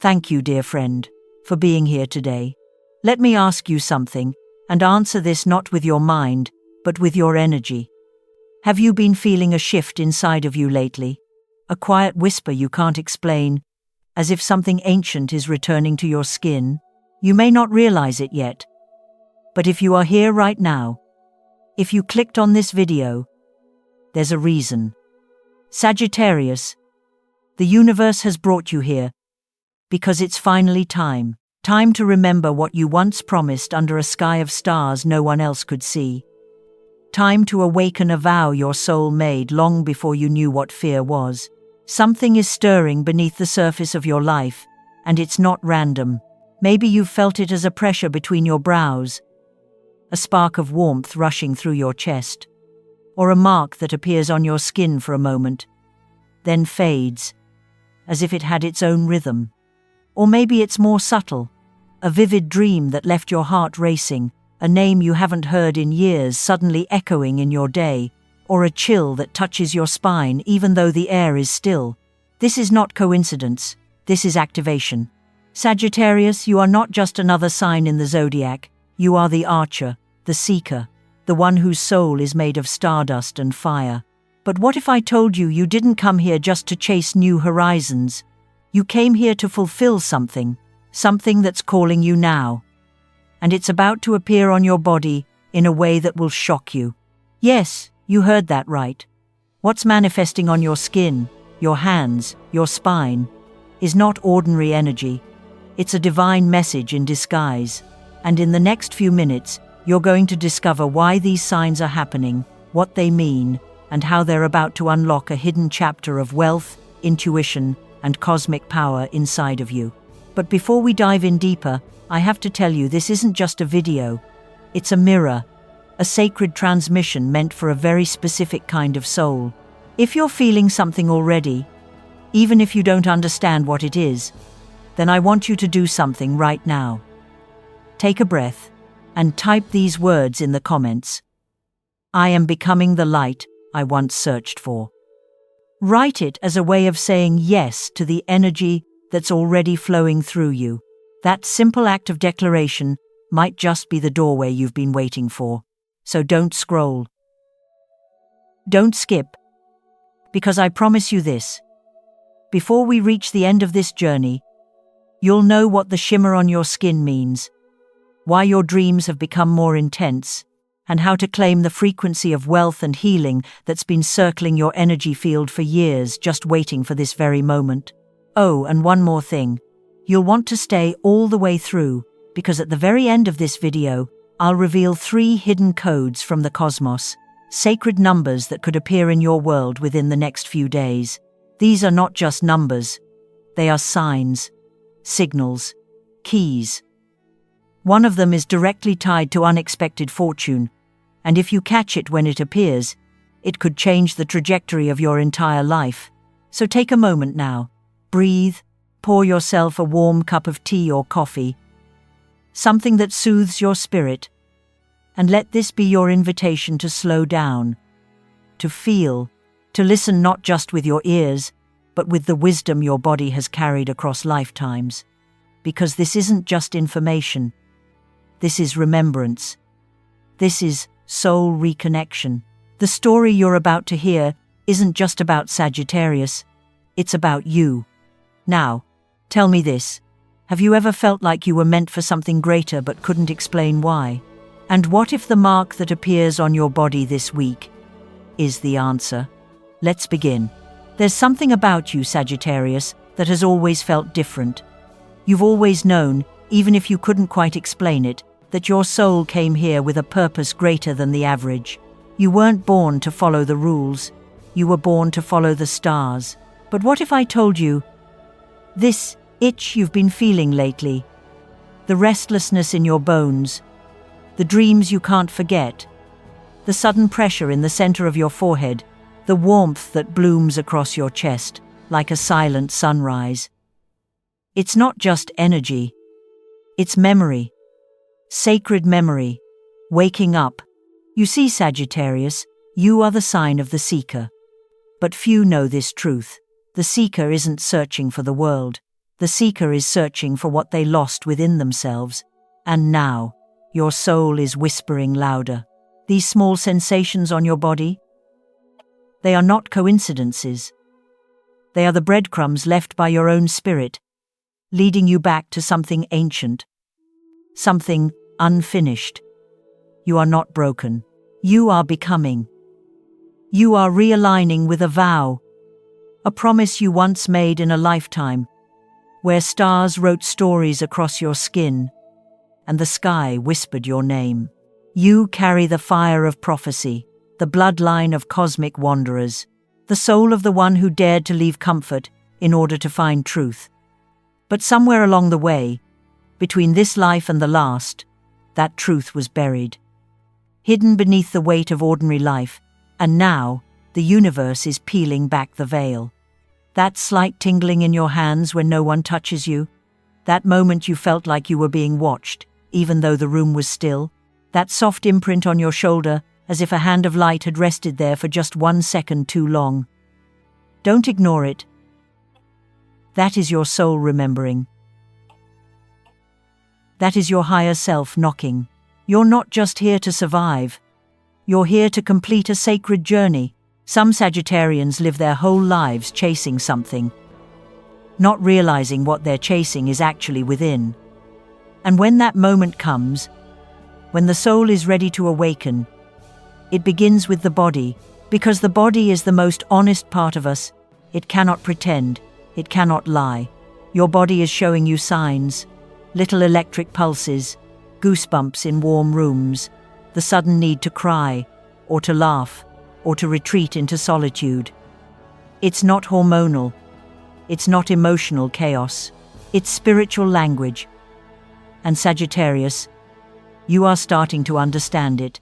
Thank you, dear friend, for being here today. Let me ask you something, and answer this not with your mind, but with your energy. Have you been feeling a shift inside of you lately? A quiet whisper you can't explain, as if something ancient is returning to your skin? You may not realize it yet, but if you are here right now, if you clicked on this video, there's a reason. Sagittarius, the universe has brought you here because it's finally time. Time to remember what you once promised under a sky of stars no one else could see. Time to awaken a vow your soul made long before you knew what fear was. Something is stirring beneath the surface of your life, and it's not random. Maybe you've felt it as a pressure between your brows, a spark of warmth rushing through your chest, or a mark that appears on your skin for a moment, then fades, as if it had its own rhythm. Or maybe it's more subtle, a vivid dream that left your heart racing, a name you haven't heard in years suddenly echoing in your day, or a chill that touches your spine even though the air is still. This is not coincidence, this is activation. Sagittarius, you are not just another sign in the zodiac, you are the archer, the seeker, the one whose soul is made of stardust and fire. But what if I told you you didn't come here just to chase new horizons? You came here to fulfill something that's calling you now. And it's about to appear on your body in a way that will shock you. Yes, you heard that right. What's manifesting on your skin, your hands, your spine, is not ordinary energy. It's a divine message in disguise. And in the next few minutes, you're going to discover why these signs are happening, what they mean, and how they're about to unlock a hidden chapter of wealth, intuition, and cosmic power inside of you. But before we dive in deeper, I have to tell you this isn't just a video. It's a mirror, a sacred transmission meant for a very specific kind of soul. If you're feeling something already, even if you don't understand what it is, then I want you to do something right now. Take a breath and type these words in the comments. I am becoming the light I once searched for. Write it as a way of saying yes to the energy that's already flowing through you. That simple act of declaration might just be the doorway you've been waiting for. So don't scroll. Don't skip. Because I promise you this. Before we reach the end of this journey, you'll know what the shimmer on your skin means, why your dreams have become more intense, and how to claim the frequency of wealth and healing that's been circling your energy field for years, just waiting for this very moment. Oh, and one more thing. You'll want to stay all the way through, because at the very end of this video, I'll reveal 3 hidden codes from the cosmos, sacred numbers that could appear in your world within the next few days. These are not just numbers. They are signs, signals, keys. One of them is directly tied to unexpected fortune, and if you catch it when it appears, it could change the trajectory of your entire life. So take a moment now. Breathe, pour yourself a warm cup of tea or coffee, something that soothes your spirit, and let this be your invitation to slow down, to feel, to listen not just with your ears, but with the wisdom your body has carried across lifetimes. Because this isn't just information. This is remembrance. This is soul reconnection. The story you're about to hear isn't just about Sagittarius, it's about you. Now, tell me this. Have you ever felt like you were meant for something greater but couldn't explain why? And what if the mark that appears on your body this week is the answer? Let's begin. There's something about you, Sagittarius, that has always felt different. You've always known, even if you couldn't quite explain it, that your soul came here with a purpose greater than the average. You weren't born to follow the rules. You were born to follow the stars. But what if I told you this itch you've been feeling lately, the restlessness in your bones, the dreams you can't forget, the sudden pressure in the center of your forehead, the warmth that blooms across your chest like a silent sunrise? It's not just energy. It's memory. Sacred memory. Waking up. You see, Sagittarius, you are the sign of the seeker. But few know this truth. The seeker isn't searching for the world. The seeker is searching for what they lost within themselves, and now, your soul is whispering louder. These small sensations on your body, they are not coincidences. They are the breadcrumbs left by your own spirit, leading you back to something ancient, something unfinished. You are not broken. You are becoming. You are realigning with a vow, a promise you once made in a lifetime, where stars wrote stories across your skin, and the sky whispered your name. You carry the fire of prophecy, the bloodline of cosmic wanderers, the soul of the one who dared to leave comfort in order to find truth. But somewhere along the way, between this life and the last, that truth was buried, hidden beneath the weight of ordinary life, and now the universe is peeling back the veil. That slight tingling in your hands when no one touches you, that moment you felt like you were being watched, even though the room was still, that soft imprint on your shoulder as if a hand of light had rested there for just 1 second too long. Don't ignore it. That is your soul remembering. That is your higher self knocking. You're not just here to survive. You're here to complete a sacred journey. Some Sagittarians live their whole lives chasing something, not realizing what they're chasing is actually within. And when that moment comes, when the soul is ready to awaken, it begins with the body, because the body is the most honest part of us. It cannot pretend, it cannot lie. Your body is showing you signs, little electric pulses, goosebumps in warm rooms, the sudden need to cry, or to laugh, or to retreat into solitude. It's not hormonal, it's not emotional chaos, it's spiritual language. And Sagittarius, you are starting to understand it,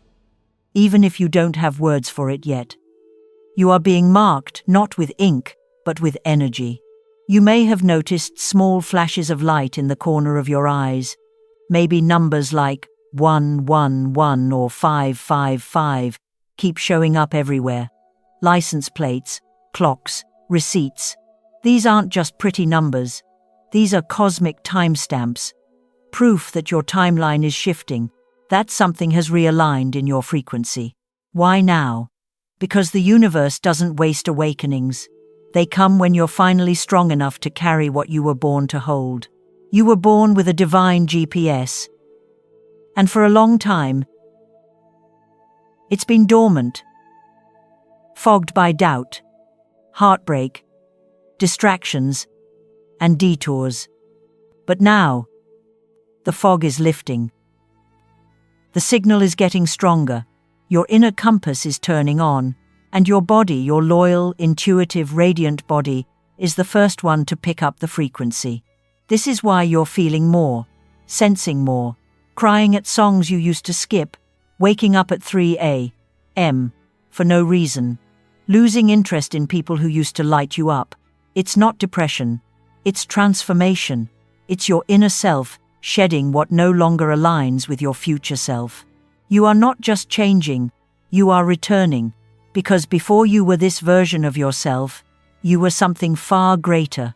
even if you don't have words for it yet. You are being marked not with ink, but with energy. You may have noticed small flashes of light in the corner of your eyes, maybe numbers like 111 or 555 keep showing up everywhere. License plates, clocks, receipts. These aren't just pretty numbers. These are cosmic timestamps, proof that your timeline is shifting, that something has realigned in your frequency. Why now? Because the universe doesn't waste awakenings. They come when you're finally strong enough to carry what you were born to hold. You were born with a divine GPS. And for a long time, it's been dormant, fogged by doubt, heartbreak, distractions, and detours. But now, the fog is lifting. The signal is getting stronger, your inner compass is turning on, and your body, your loyal, intuitive, radiant body, is the first one to pick up the frequency. This is why you're feeling more, sensing more, crying at songs you used to skip, waking up at 3 a.m. for no reason, losing interest in people who used to light you up. It's not depression, it's transformation. It's your inner self shedding what no longer aligns with your future self. You are not just changing, you are returning, because before you were this version of yourself, you were something far greater.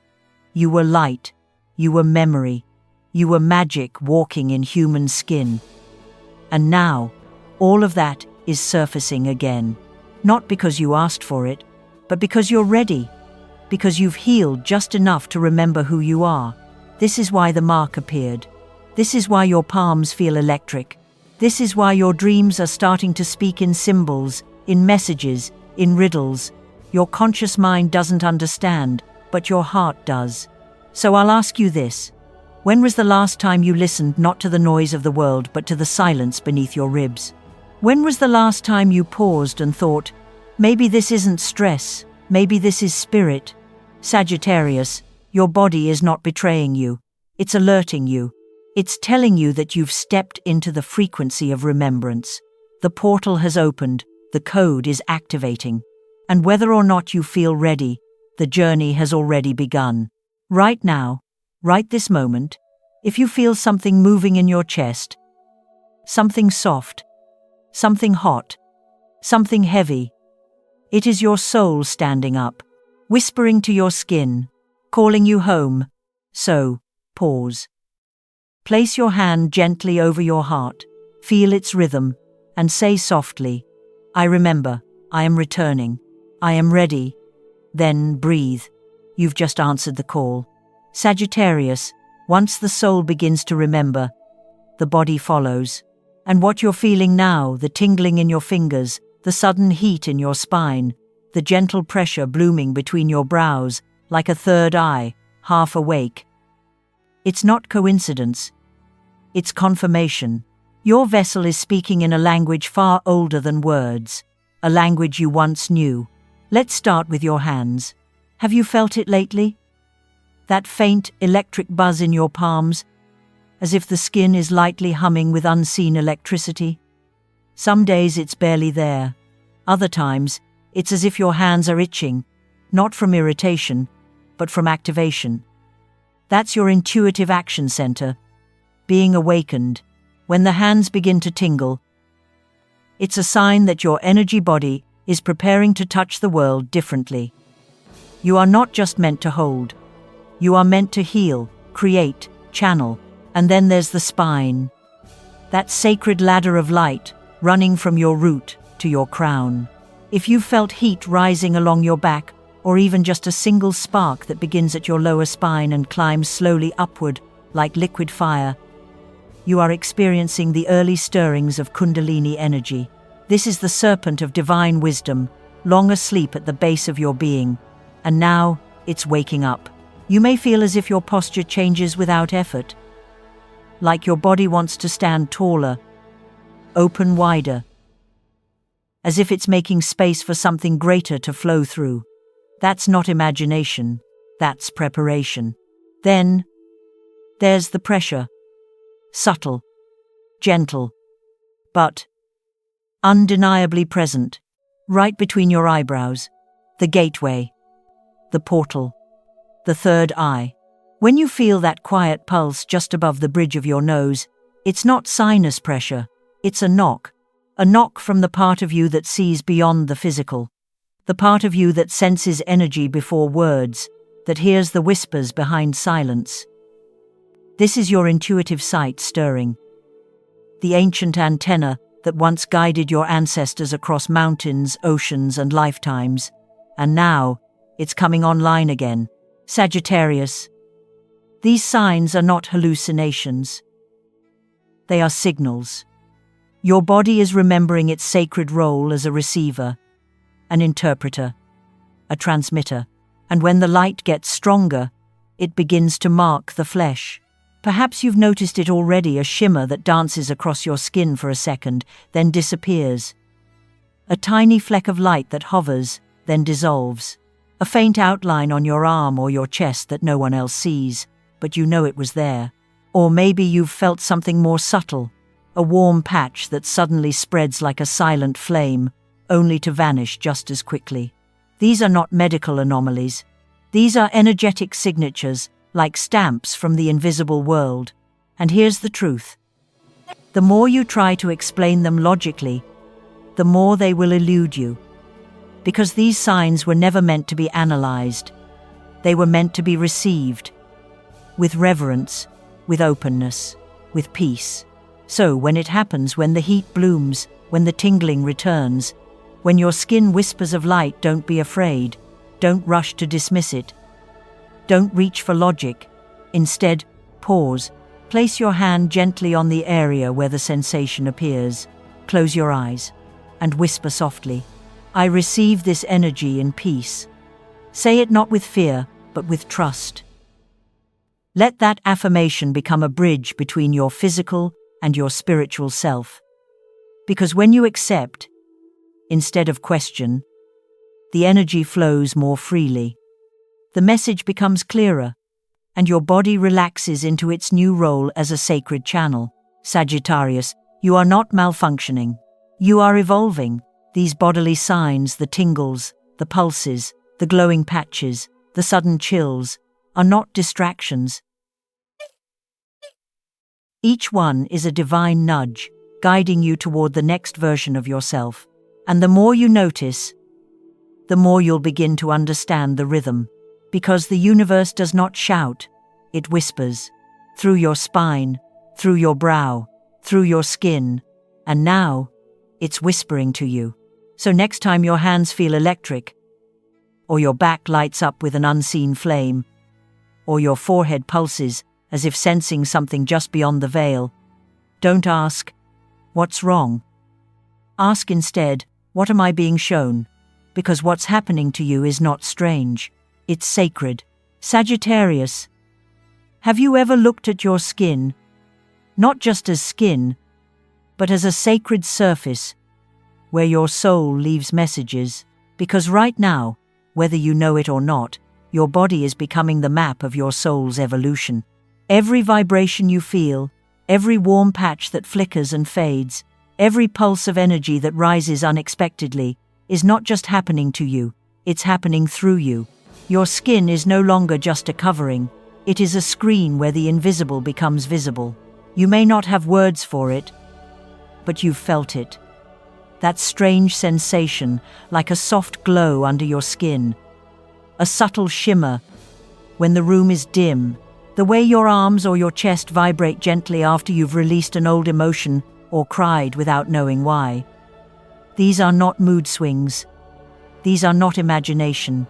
You were light, you were memory, you were magic walking in human skin. And now, all of that is surfacing again. Not because you asked for it, but because you're ready, because you've healed just enough to remember who you are. This is why the mark appeared. This is why your palms feel electric. This is why your dreams are starting to speak in symbols, in messages, in riddles. Your conscious mind doesn't understand, but your heart does. So I'll ask you this. When was the last time you listened not to the noise of the world but to the silence beneath your ribs? When was the last time you paused and thought, maybe this isn't stress, maybe this is spirit? Sagittarius, your body is not betraying you. It's alerting you. It's telling you that you've stepped into the frequency of remembrance. The portal has opened, the code is activating. And whether or not you feel ready, the journey has already begun. Right now, right this moment, if you feel something moving in your chest, something soft, something hot, something heavy, it is your soul standing up, whispering to your skin, calling you home, So, pause. Place your hand gently over your heart, feel its rhythm, and say softly, I remember, I am returning, I am ready. Then breathe. You've just answered the call. Sagittarius, once the soul begins to remember, the body follows. And what you're feeling now, the tingling in your fingers, the sudden heat in your spine, the gentle pressure blooming between your brows, like a third eye, half awake. It's not coincidence. It's confirmation. Your vessel is speaking in a language far older than words, a language you once knew. Let's start with your hands. Have you felt it lately? That faint, electric buzz in your palms, as if the skin is lightly humming with unseen electricity? Some days it's barely there. Other times, it's as if your hands are itching, not from irritation, but from activation. That's your intuitive action center, being awakened. When the hands begin to tingle, it's a sign that your energy body is preparing to touch the world differently. You are not just meant to hold. You are meant to heal, create, channel. And then there's the spine. That sacred ladder of light running from your root to your crown. If you've felt heat rising along your back, or even just a single spark that begins at your lower spine and climbs slowly upward like liquid fire, you are experiencing the early stirrings of Kundalini energy. This is the serpent of divine wisdom, long asleep at the base of your being, and now it's waking up. You may feel as if your posture changes without effort, like your body wants to stand taller, open wider, as if it's making space for something greater to flow through. That's not imagination, that's preparation. Then there's the pressure. Subtle, gentle, but undeniably present, right between your eyebrows, the gateway, the portal, the third eye. When you feel that quiet pulse just above the bridge of your nose, it's not sinus pressure, it's a knock from the part of you that sees beyond the physical, the part of you that senses energy before words, that hears the whispers behind silence. This is your intuitive sight stirring. The ancient antenna that once guided your ancestors across mountains, oceans, and lifetimes. And now, it's coming online again. Sagittarius. These signs are not hallucinations. They are signals. Your body is remembering its sacred role as a receiver, an interpreter, a transmitter. And when the light gets stronger, it begins to mark the flesh. Perhaps you've noticed it already, a shimmer that dances across your skin for a second, then disappears. A tiny fleck of light that hovers, then dissolves. A faint outline on your arm or your chest that no one else sees, but you know it was there. Or maybe you've felt something more subtle, a warm patch that suddenly spreads like a silent flame, only to vanish just as quickly. These are not medical anomalies. These are energetic signatures, like stamps from the invisible world. And here's the truth. The more you try to explain them logically, the more they will elude you. Because these signs were never meant to be analyzed. They were meant to be received. With reverence, with openness, with peace. So when it happens, when the heat blooms, when the tingling returns, when your skin whispers of light, don't be afraid. Don't rush to dismiss it. Don't reach for logic. Instead, pause. Place your hand gently on the area where the sensation appears. Close your eyes and whisper softly, I receive this energy in peace. Say it not with fear, but with trust. Let that affirmation become a bridge between your physical and your spiritual self. Because when you accept, instead of question, the energy flows more freely. The message becomes clearer, and your body relaxes into its new role as a sacred channel. Sagittarius, you are not malfunctioning. You are evolving. These bodily signs, the tingles, the pulses, the glowing patches, the sudden chills, are not distractions. Each one is a divine nudge, guiding you toward the next version of yourself. And the more you notice, the more you'll begin to understand the rhythm. Because the universe does not shout, It whispers. Through your spine, through your brow, through your skin. And now, it's whispering to you. So next time your hands feel electric, or your back lights up with an unseen flame, or your forehead pulses as if sensing something just beyond the veil, don't ask, "What's wrong?" Ask instead, "What am I being shown?" Because what's happening to you is not strange. It's sacred. Sagittarius, have you ever looked at your skin, not just as skin, but as a sacred surface where your soul leaves messages? Because right now, whether you know it or not, your body is becoming the map of your soul's evolution. Every vibration you feel, every warm patch that flickers and fades, every pulse of energy that rises unexpectedly, is not just happening to you, it's happening through you. Your skin is no longer just a covering, it is a screen where the invisible becomes visible. You may not have words for it, but you've felt it. That strange sensation, like a soft glow under your skin, a subtle shimmer when the room is dim, the way your arms or your chest vibrate gently after you've released an old emotion or cried without knowing why. These are not mood swings. These are not imagination.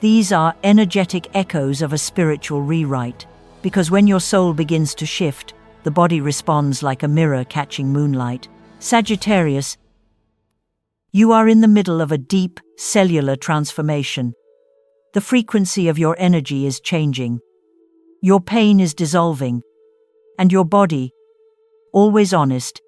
These are energetic echoes of a spiritual rewrite, because when your soul begins to shift, the body responds like a mirror catching moonlight. Sagittarius, you are in the middle of a deep, cellular transformation. The frequency of your energy is changing. Your pain is dissolving, and your body, always honest,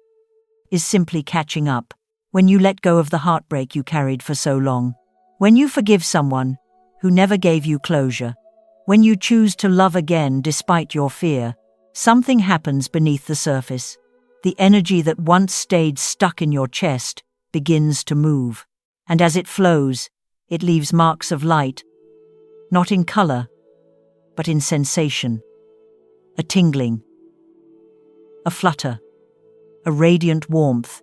is simply catching up. When you let go of the heartbreak you carried for so long, when you forgive someone who never gave you closure, when you choose to love again despite your fear, something happens beneath the surface. The energy that once stayed stuck in your chest begins to move, and as it flows, it leaves marks of light, not in color, but in sensation. A tingling, a flutter, a radiant warmth,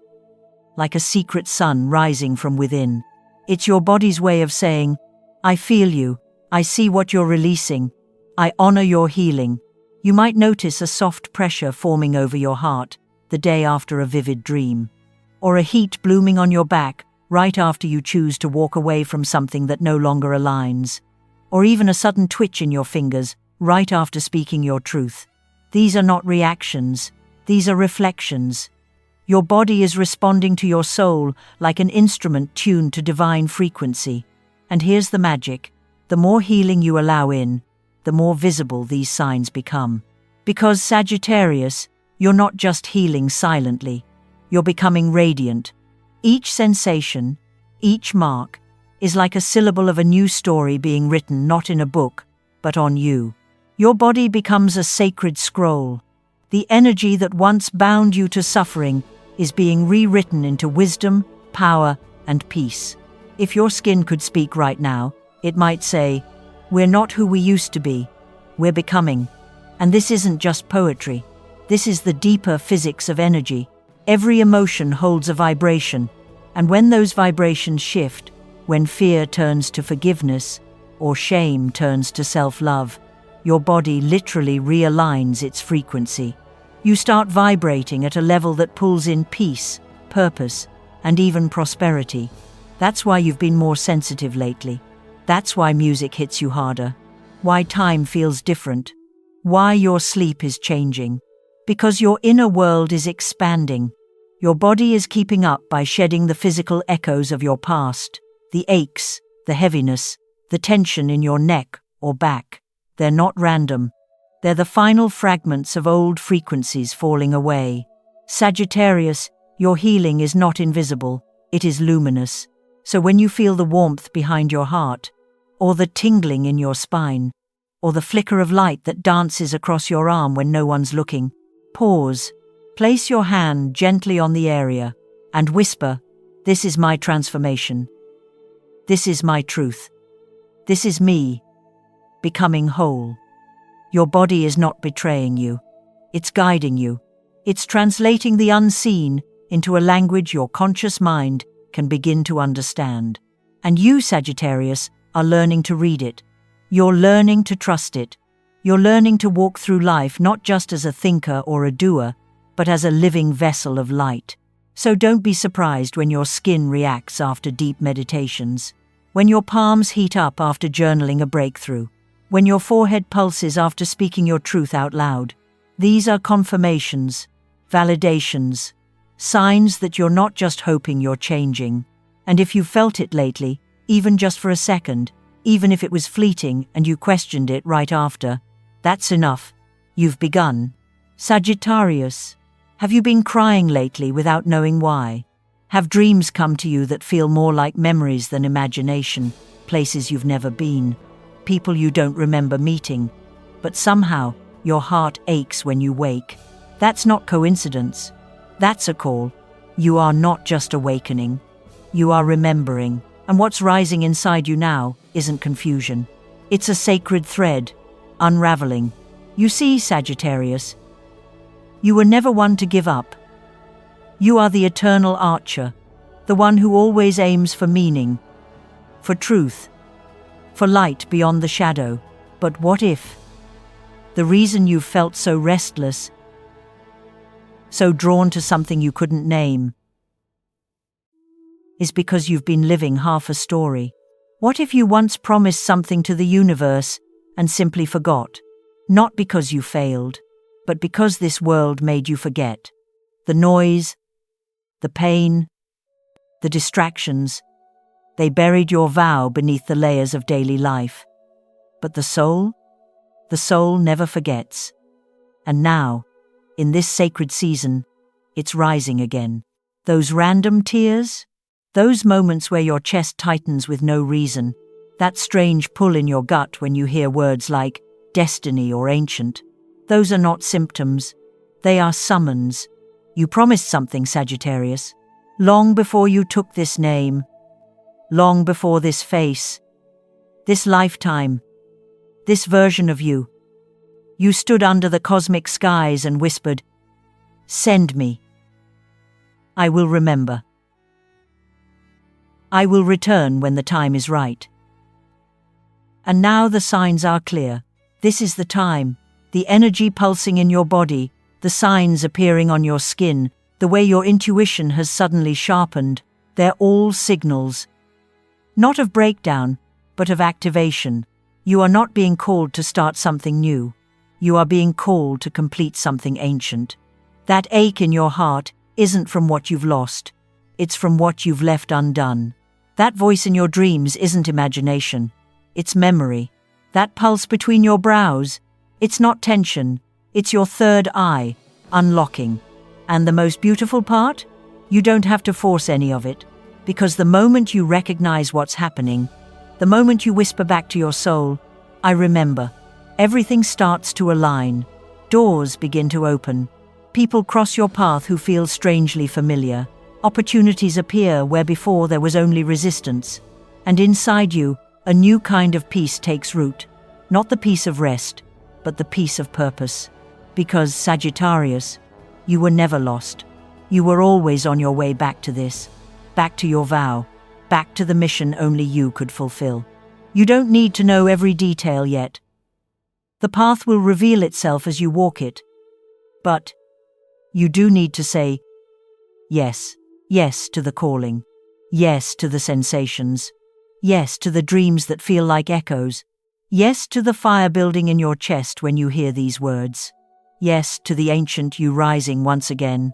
like a secret sun rising from within. It's your body's way of saying, "I feel you, I see what you're releasing, I honor your healing." You might notice a soft pressure forming over your heart the day after a vivid dream, or a heat blooming on your back right after you choose to walk away from something that no longer aligns, or even a sudden twitch in your fingers right after speaking your truth. These are not reactions, these are reflections. Your body is responding to your soul like an instrument tuned to divine frequency. And here's the magic: the more healing you allow in, the more visible these signs become. Because Sagittarius, you're not just healing silently, you're becoming radiant. Each sensation, each mark, is like a syllable of a new story being written not in a book, but on you. Your body becomes a sacred scroll. The energy that once bound you to suffering is being rewritten into wisdom, power, and peace. If your skin could speak right now, it might say, "We're not who we used to be, we're becoming." And this isn't just poetry. This is the deeper physics of energy. Every emotion holds a vibration, and when those vibrations shift, when fear turns to forgiveness, or shame turns to self-love, your body literally realigns its frequency. You start vibrating at a level that pulls in peace, purpose, and even prosperity. That's why you've been more sensitive lately. That's why music hits you harder. Why time feels different. Why your sleep is changing. Because your inner world is expanding. Your body is keeping up by shedding the physical echoes of your past. The aches, the heaviness, the tension in your neck or back. They're not random. They're the final fragments of old frequencies falling away. Sagittarius, your healing is not invisible, it is luminous. So when you feel the warmth behind your heart, or the tingling in your spine, or the flicker of light that dances across your arm when no one's looking, pause, place your hand gently on the area, and whisper, "This is my transformation. This is my truth. This is me, becoming whole." Your body is not betraying you. It's guiding you. It's translating the unseen into a language your conscious mind can begin to understand. And you, Sagittarius, are learning to read it. You're learning to trust it. You're learning to walk through life not just as a thinker or a doer, but as a living vessel of light. So don't be surprised when your skin reacts after deep meditations, when your palms heat up after journaling a breakthrough, when your forehead pulses after speaking your truth out loud. These are confirmations, validations, signs that you're not just hoping, you're changing. And if you felt it lately, even just for a second, even if it was fleeting and you questioned it right after, that's enough. You've begun. Sagittarius, have you been crying lately without knowing why? Have dreams come to you that feel more like memories than imagination, places you've never been, people you don't remember meeting, but somehow your heart aches when you wake? That's not coincidence. That's a call. You are not just awakening. You are remembering. And what's rising inside you now isn't confusion. It's a sacred thread, unraveling. You see, Sagittarius, you were never one to give up. You are the eternal archer, the one who always aims for meaning, for truth, for light beyond the shadow. But what if the reason you felt so restless, so drawn to something you couldn't name, is because you've been living half a story? What if you once promised something to the universe and simply forgot? Not because you failed, but because this world made you forget. The noise, the pain, the distractions, they buried your vow beneath the layers of daily life. But the soul never forgets. And now, in this sacred season, it's rising again. Those random tears, those moments where your chest tightens with no reason, that strange pull in your gut when you hear words like destiny or ancient, those are not symptoms, they are summons. You promised something, Sagittarius, long before you took this name, long before this face, this lifetime, this version of you. You stood under the cosmic skies and whispered, "Send me. I will remember. I will return when the time is right." And now the signs are clear. This is the time. The energy pulsing in your body, the signs appearing on your skin, the way your intuition has suddenly sharpened, they're all signals. Not of breakdown, but of activation. You are not being called to start something new. You are being called to complete something ancient. That ache in your heart isn't from what you've lost. It's from what you've left undone. That voice in your dreams isn't imagination. It's memory. That pulse between your brows, it's not tension. It's your third eye, unlocking. And the most beautiful part? You don't have to force any of it. Because the moment you recognize what's happening, the moment you whisper back to your soul, "I remember," everything starts to align. Doors begin to open. People cross your path who feel strangely familiar. Opportunities appear where before there was only resistance. And inside you, a new kind of peace takes root. Not the peace of rest, but the peace of purpose. Because, Sagittarius, you were never lost. You were always on your way back to this, back to your vow, back to the mission only you could fulfill. You don't need to know every detail yet. The path will reveal itself as you walk it. But you do need to say yes, yes to the calling, yes to the sensations, yes to the dreams that feel like echoes, yes to the fire building in your chest when you hear these words, yes to the ancient you rising once again.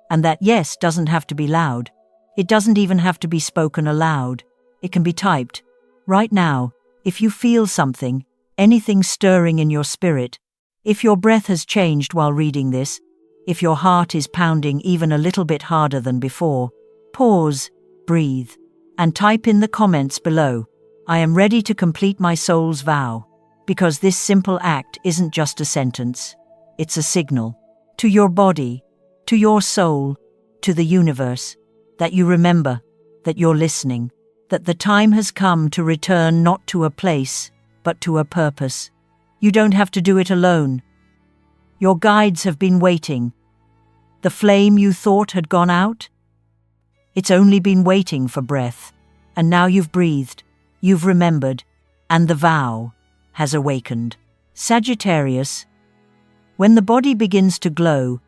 And that yes doesn't have to be loud. It doesn't even have to be spoken aloud. It can be typed. Right now, if you feel something, anything stirring in your spirit, if your breath has changed while reading this, if your heart is pounding even a little bit harder than before, pause, breathe, and type in the comments below, "I am ready to complete my soul's vow," because this simple act isn't just a sentence. It's a signal to your body, to your soul, to the universe, that you remember, that you're listening, that the time has come to return not to a place, but to a purpose. You don't have to do it alone. Your guides have been waiting. The flame you thought had gone out? It's only been waiting for breath. And now you've breathed, you've remembered, and the vow has awakened. Sagittarius, when the body begins to glow,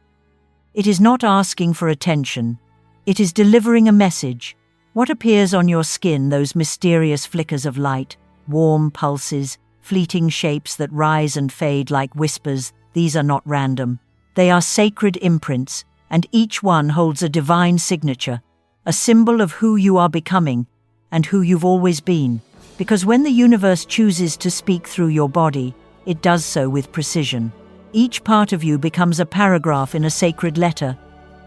it is not asking for attention. It is delivering a message. What appears on your skin, those mysterious flickers of light, warm pulses, fleeting shapes that rise and fade like whispers, these are not random. They are sacred imprints, and each one holds a divine signature, a symbol of who you are becoming and who you've always been. Because when the universe chooses to speak through your body, it does so with precision. Each part of you becomes a paragraph in a sacred letter,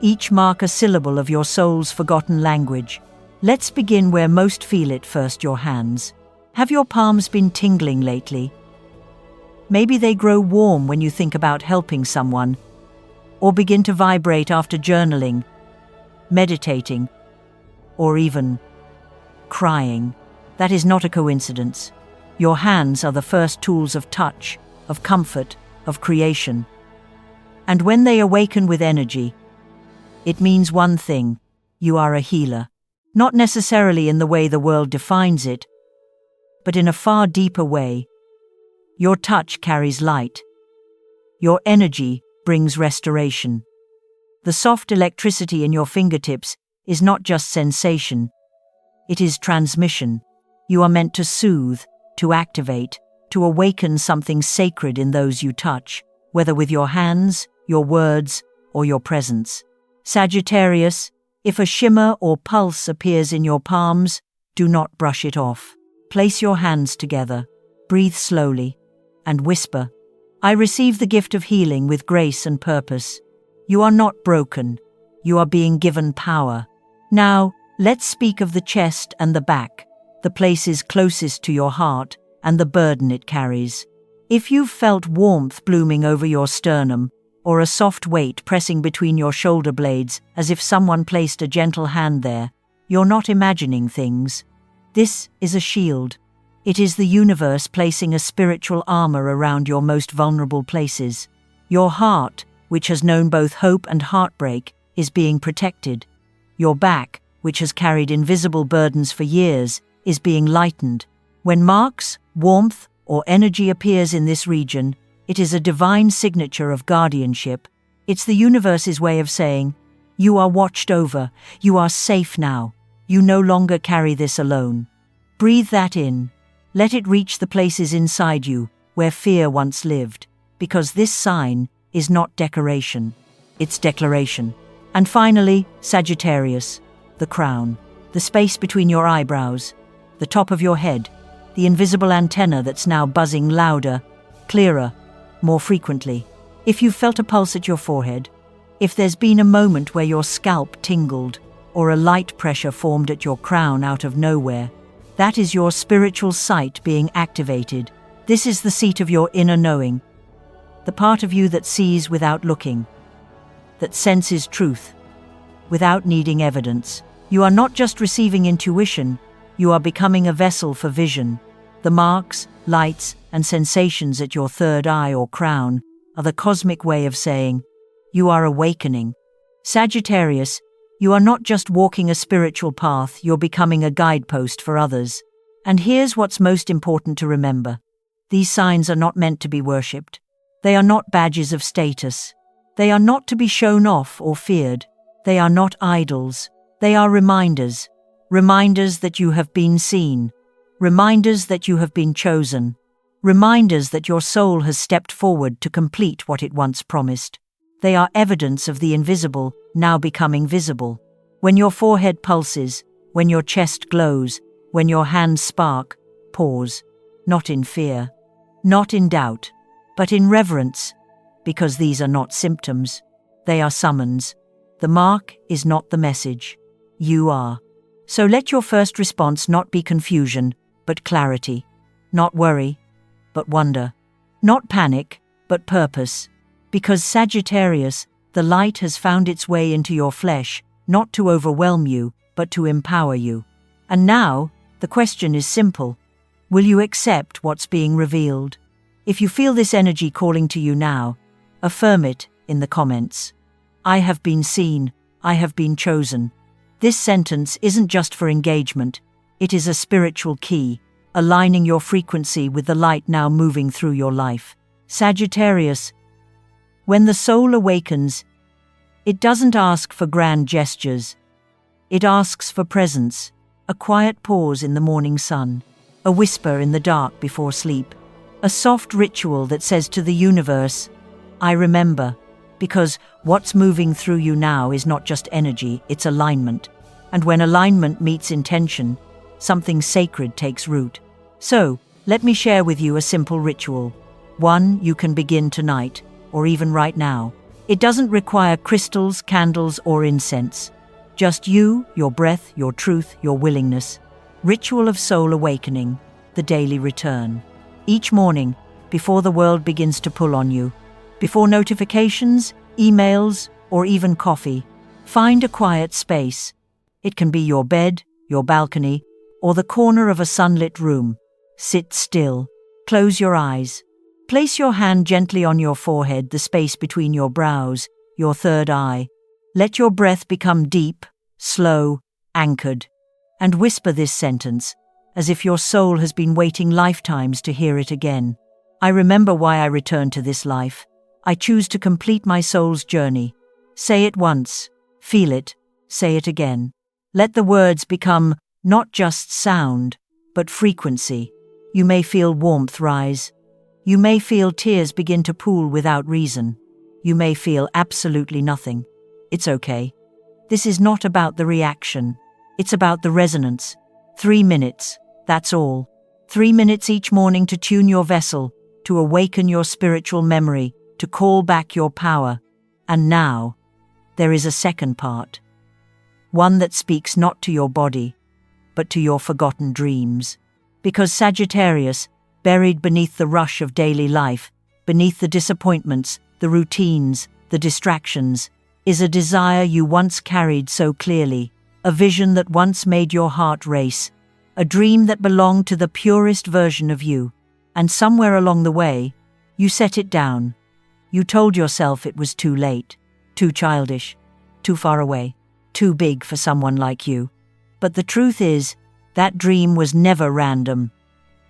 each mark a syllable of your soul's forgotten language. Let's begin where most feel it first, your hands. Have your palms been tingling lately? Maybe they grow warm when you think about helping someone, or begin to vibrate after journaling, meditating, or even crying. That is not a coincidence. Your hands are the first tools of touch, of comfort, of creation. And when they awaken with energy, it means one thing: you are a healer. Not necessarily in the way the world defines it, but in a far deeper way. Your touch carries light. Your energy brings restoration. The soft electricity in your fingertips is not just sensation, it is transmission. You are meant to soothe, to activate, to awaken something sacred in those you touch, whether with your hands, your words, or your presence. Sagittarius, if a shimmer or pulse appears in your palms, do not brush it off. Place your hands together, breathe slowly, and whisper, "I receive the gift of healing with grace and purpose." You are not broken. You are being given power. Now, let's speak of the chest and the back, the places closest to your heart and the burden it carries. If you've felt warmth blooming over your sternum, or a soft weight pressing between your shoulder blades as if someone placed a gentle hand there, you're not imagining things. This is a shield. It is the universe placing a spiritual armor around your most vulnerable places. Your heart, which has known both hope and heartbreak, is being protected. Your back, which has carried invisible burdens for years, is being lightened. When marks, warmth, or energy appears in this region, it is a divine signature of guardianship. It's the universe's way of saying, you are watched over, you are safe now, you no longer carry this alone. Breathe that in. Let it reach the places inside you where fear once lived, because this sign is not decoration, it's declaration. And finally, Sagittarius, the crown, the space between your eyebrows, the top of your head, the invisible antenna that's now buzzing louder, clearer, more frequently. If you've felt a pulse at your forehead, if there's been a moment where your scalp tingled, or a light pressure formed at your crown out of nowhere, that is your spiritual sight being activated. This is the seat of your inner knowing, the part of you that sees without looking, that senses truth without needing evidence. You are not just receiving intuition, you are becoming a vessel for vision. The marks, lights, and sensations at your third eye or crown are the cosmic way of saying, you are awakening. Sagittarius, you are not just walking a spiritual path, you're becoming a guidepost for others. And here's what's most important to remember. These signs are not meant to be worshipped. They are not badges of status. They are not to be shown off or feared. They are not idols. They are reminders. Reminders that you have been seen. Reminders that you have been chosen. Reminders that your soul has stepped forward to complete what it once promised. They are evidence of the invisible now becoming visible. When your forehead pulses, when your chest glows, when your hands spark, pause. Not in fear, not in doubt, but in reverence, because these are not symptoms. They are summons. The mark is not the message. You are. So let your first response not be confusion, but clarity. Not worry, but wonder. Not panic, but purpose. Because Sagittarius, the light has found its way into your flesh, not to overwhelm you, but to empower you. And now, the question is simple. Will you accept what's being revealed? If you feel this energy calling to you now, affirm it in the comments. I have been seen, I have been chosen. This sentence isn't just for engagement, it is a spiritual key, aligning your frequency with the light now moving through your life. Sagittarius, when the soul awakens, it doesn't ask for grand gestures. It asks for presence, a quiet pause in the morning sun, a whisper in the dark before sleep, a soft ritual that says to the universe, I remember, because what's moving through you now is not just energy, it's alignment. And when alignment meets intention, something sacred takes root. So, let me share with you a simple ritual. One you can begin tonight, or even right now. It doesn't require crystals, candles, or incense. Just you, your breath, your truth, your willingness. Ritual of soul awakening, the daily return. Each morning, before the world begins to pull on you, before notifications, emails, or even coffee, find a quiet space. It can be your bed, your balcony, or the corner of a sunlit room. Sit still. Close your eyes. Place your hand gently on your forehead, the space between your brows, your third eye. Let your breath become deep, slow, anchored, and whisper this sentence, as if your soul has been waiting lifetimes to hear it again. I remember why I returned to this life. I choose to complete my soul's journey. Say it once, feel it, say it again. Let the words become not just sound, but frequency. You may feel warmth rise. You may feel tears begin to pool without reason. You may feel absolutely nothing. It's okay. This is not about the reaction. It's about the resonance. 3 minutes, that's all. 3 minutes each morning to tune your vessel, to awaken your spiritual memory, to call back your power. And now, there is a second part. One that speaks not to your body, but to your forgotten dreams. Because Sagittarius, buried beneath the rush of daily life, beneath the disappointments, the routines, the distractions, is a desire you once carried so clearly, a vision that once made your heart race, a dream that belonged to the purest version of you. And somewhere along the way, you set it down. You told yourself it was too late, too childish, too far away, too big for someone like you. But the truth is, that dream was never random.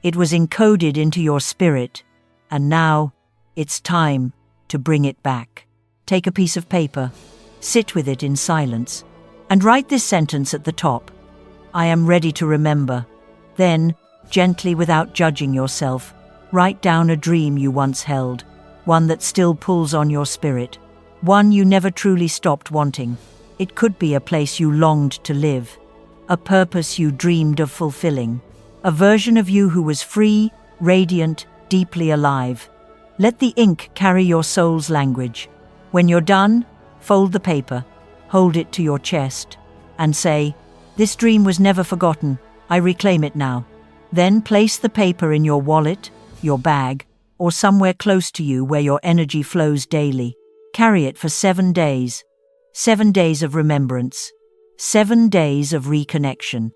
It was encoded into your spirit, and now it's time to bring it back. Take a piece of paper, sit with it in silence, and write this sentence at the top. I am ready to remember. Then, gently, without judging yourself, write down a dream you once held, one that still pulls on your spirit, one you never truly stopped wanting. It could be a place you longed to live, a purpose you dreamed of fulfilling, a version of you who was free, radiant, deeply alive. Let the ink carry your soul's language. When you're done, fold the paper, hold it to your chest, and say, this dream was never forgotten, I reclaim it now. Then place the paper in your wallet, your bag, or somewhere close to you where your energy flows daily. Carry it for 7 days. 7 days of remembrance. 7 days of reconnection.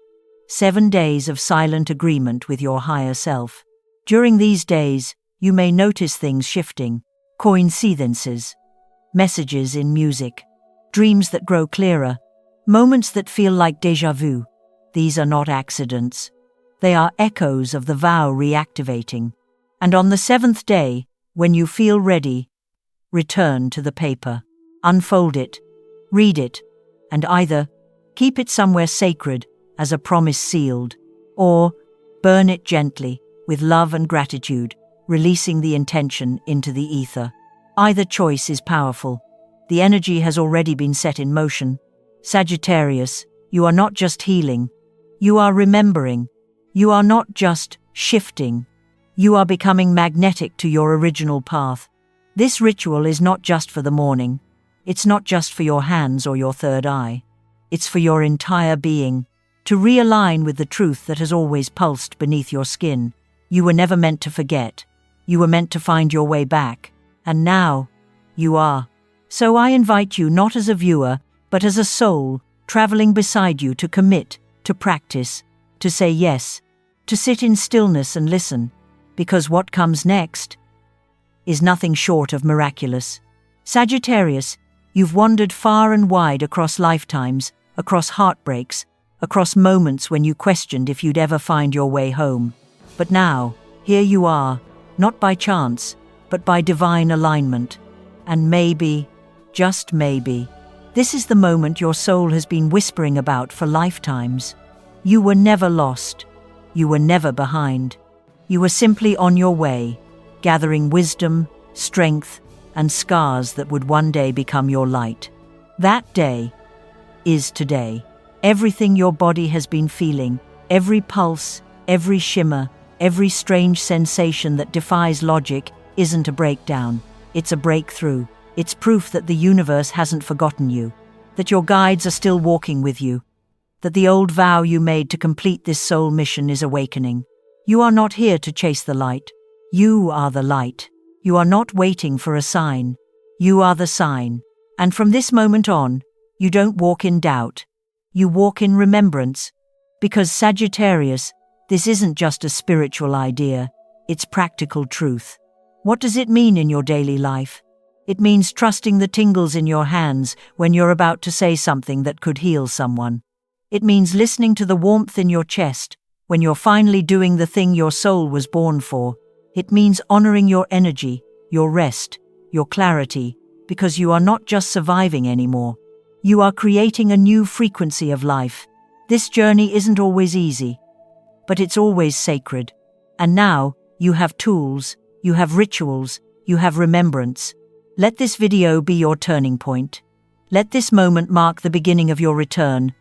7 days of silent agreement with your higher self. During these days, you may notice things shifting, coincidences, messages in music, dreams that grow clearer, moments that feel like déjà vu. These are not accidents. They are echoes of the vow reactivating. And on the 7th day, when you feel ready, return to the paper, unfold it, read it, and either keep it somewhere sacred as a promise sealed, or burn it gently with love and gratitude, releasing the intention into the ether. Either choice is powerful. The energy has already been set in motion. Sagittarius, you are not just healing. You are remembering. You are not just shifting. You are becoming magnetic to your original path. This ritual is not just for the morning. It's not just for your hands or your third eye. It's for your entire being, to realign with the truth that has always pulsed beneath your skin. You were never meant to forget. You were meant to find your way back. And now, you are. So I invite you not as a viewer, but as a soul, traveling beside you to commit, to practice, to say yes, to sit in stillness and listen, because what comes next is nothing short of miraculous. Sagittarius, you've wandered far and wide across lifetimes, across heartbreaks, across moments when you questioned if you'd ever find your way home. But now, here you are, not by chance, but by divine alignment. And maybe, just maybe, this is the moment your soul has been whispering about for lifetimes. You were never lost. You were never behind. You were simply on your way, gathering wisdom, strength, and scars that would one day become your light. That day is today. Everything your body has been feeling, every pulse, every shimmer, every strange sensation that defies logic isn't a breakdown. It's a breakthrough. It's proof that the universe hasn't forgotten you, that your guides are still walking with you, that the old vow you made to complete this soul mission is awakening. You are not here to chase the light. You are the light. You are not waiting for a sign. You are the sign. And from this moment on, you don't walk in doubt. You walk in remembrance. Because Sagittarius, this isn't just a spiritual idea, it's practical truth. What does it mean in your daily life? It means trusting the tingles in your hands when you're about to say something that could heal someone. It means listening to the warmth in your chest when you're finally doing the thing your soul was born for. It means honoring your energy, your rest, your clarity, because you are not just surviving anymore. You are creating a new frequency of life. This journey isn't always easy, but it's always sacred. And now, you have tools, you have rituals, you have remembrance. Let this video be your turning point. Let this moment mark the beginning of your return,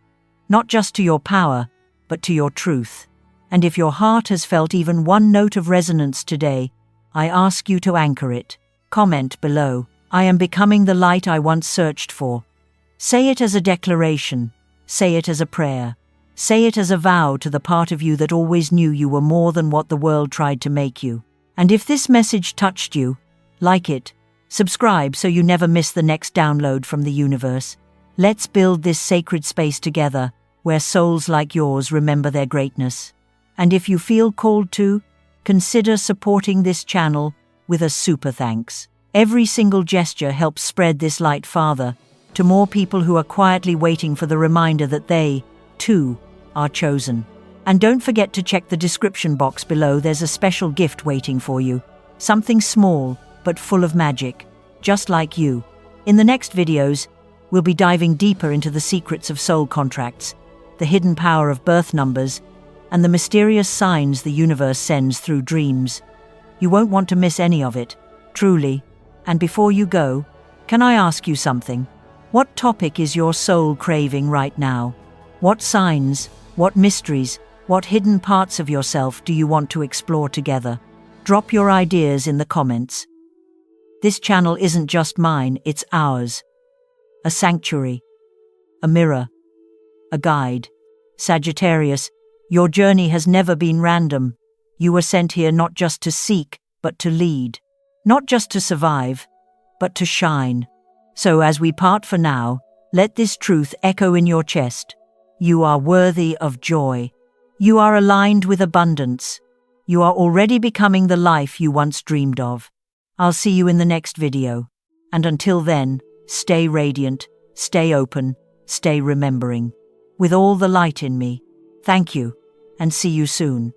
not just to your power, but to your truth. And if your heart has felt even one note of resonance today, I ask you to anchor it. Comment below, "I am becoming the light I once searched for." Say it as a declaration. Say it as a prayer. Say it as a vow to the part of you that always knew you were more than what the world tried to make you. And if this message touched you, like it, subscribe so you never miss the next download from the universe. Let's build this sacred space together, where souls like yours remember their greatness. And if you feel called to, consider supporting this channel with a super thanks. Every single gesture helps spread this light farther to more people who are quietly waiting for the reminder that they, too, are chosen. And don't forget to check the description box below. There's a special gift waiting for you. Something small, but full of magic, just like you. In the next videos, we'll be diving deeper into the secrets of soul contracts, the hidden power of birth numbers, and the mysterious signs the universe sends through dreams. You won't want to miss any of it, truly. And before you go, can I ask you something? What topic is your soul craving right now? What signs, what mysteries, what hidden parts of yourself do you want to explore together? Drop your ideas in the comments. This channel isn't just mine, it's ours. A sanctuary, a mirror, a guide. Sagittarius, your journey has never been random. You were sent here not just to seek, but to lead. Not just to survive, but to shine. So as we part for now, let this truth echo in your chest. You are worthy of joy. You are aligned with abundance. You are already becoming the life you once dreamed of. I'll see you in the next video. And until then, stay radiant, stay open, stay remembering. With all the light in me. Thank you, and see you soon.